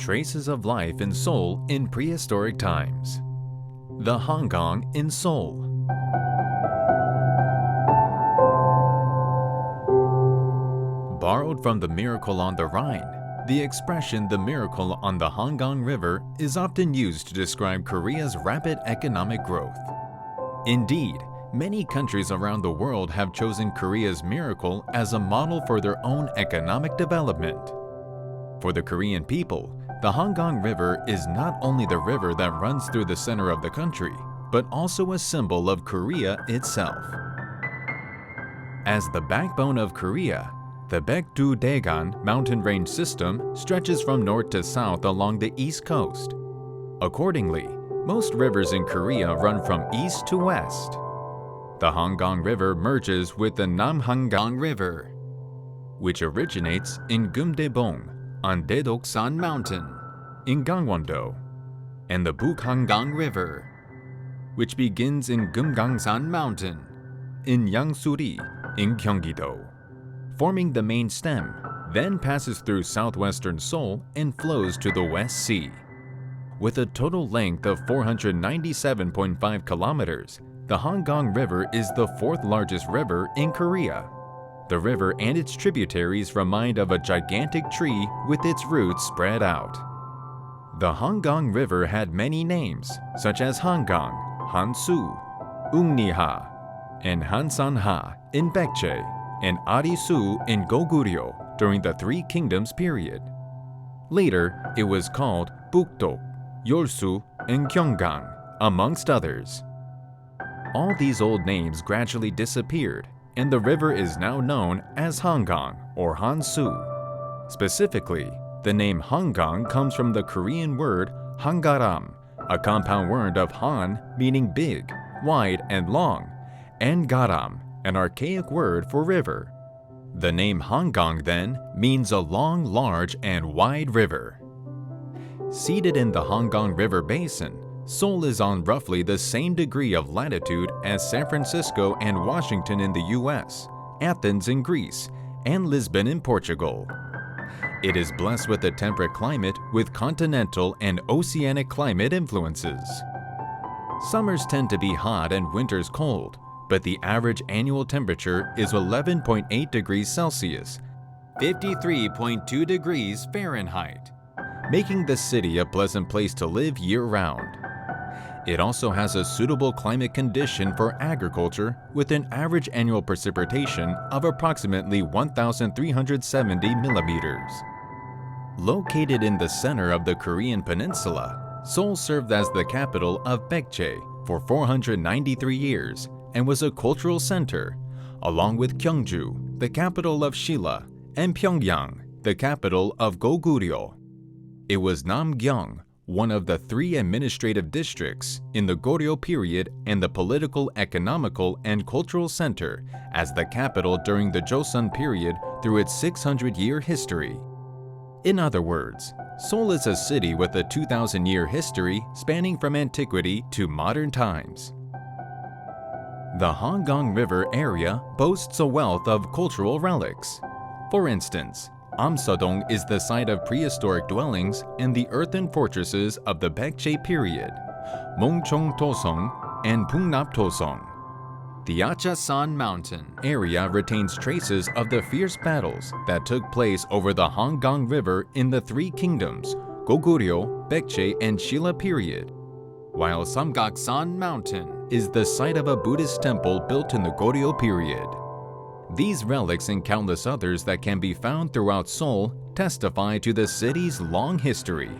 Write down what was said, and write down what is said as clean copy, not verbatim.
Traces of life in Seoul in prehistoric times. The Hangang in Seoul. Borrowed from the miracle on the Rhine, the expression "the miracle on the Hangang River" is often used to describe Korea's rapid economic growth. Indeed, many countries around the world have chosen Korea's miracle as a model for their own economic development. For the Korean people, the Hangang River is not only the river that runs through the center of the country, but also a symbol of Korea itself. As the backbone of Korea, the Baekdu-daegan mountain range system stretches from north to south along the east coast. Accordingly, most rivers in Korea run from east to west. The Hangang River merges with the Namhangang River, which originates in Gumdaebong on Daedoksan Mountain in Gangwon-do, and the Bukhangang River, which begins in Gumgangsan Mountain in Yangsuri in Gyeonggi-do, forming the main stem, then passes through southwestern Seoul and flows to the West Sea. With a total length of 497.5 kilometers, the Hangang River is the fourth largest river in Korea. The river and its tributaries remind of a gigantic tree with its roots spread out. The Hangang River had many names, such as Hangang, Hansu, Ungniha, and Hansanha in Baekje, and Arisu in Goguryeo during the Three Kingdoms period. Later, it was called Bukdok, Yeolsu, and Gyeonggang, amongst others. All these old names gradually disappeared, and the river is now known as Hangang or Hansu. Specifically, the name Hangang comes from the Korean word Hangaram, a compound word of Han meaning big, wide, and long, and Garam, an archaic word for river. The name Hangang, then, means a long, large, and wide river. Seated in the Hangang River basin, Seoul is on roughly the same degree of latitude as San Francisco and Washington in the US, Athens in Greece, and Lisbon in Portugal. It is blessed with a temperate climate with continental and oceanic climate influences. Summers tend to be hot and winters cold, but the average annual temperature is 11.8 degrees Celsius, 53.2 degrees Fahrenheit, making the city a pleasant place to live year-round. It also has a suitable climate condition for agriculture with an average annual precipitation of approximately 1,370 millimeters. Located in the center of the Korean peninsula, Seoul served as the capital of Baekje for 493 years and was a cultural center, along with Gyeongju, the capital of Shilla, and Pyongyang, the capital of Goguryeo. It was Namgyeong, one of the three administrative districts in the Goryeo period and the political, economical, and cultural center as the capital during the Joseon period through its 600-year history. In other words, Seoul is a city with a 2,000-year history spanning from antiquity to modern times. The Hangang River area boasts a wealth of cultural relics. For instance, Amsadong is the site of prehistoric dwellings and the earthen fortresses of the Baekje period, Mongchong-tosong and Pungnap-tosong. The Achasan Mountain area retains traces of the fierce battles that took place over the Hangang River in the Three Kingdoms, Goguryeo, Baekje, and Shilla period, while Samgaksan Mountain is the site of a Buddhist temple built in the Goryeo period. These relics and countless others that can be found throughout Seoul testify to the city's long history.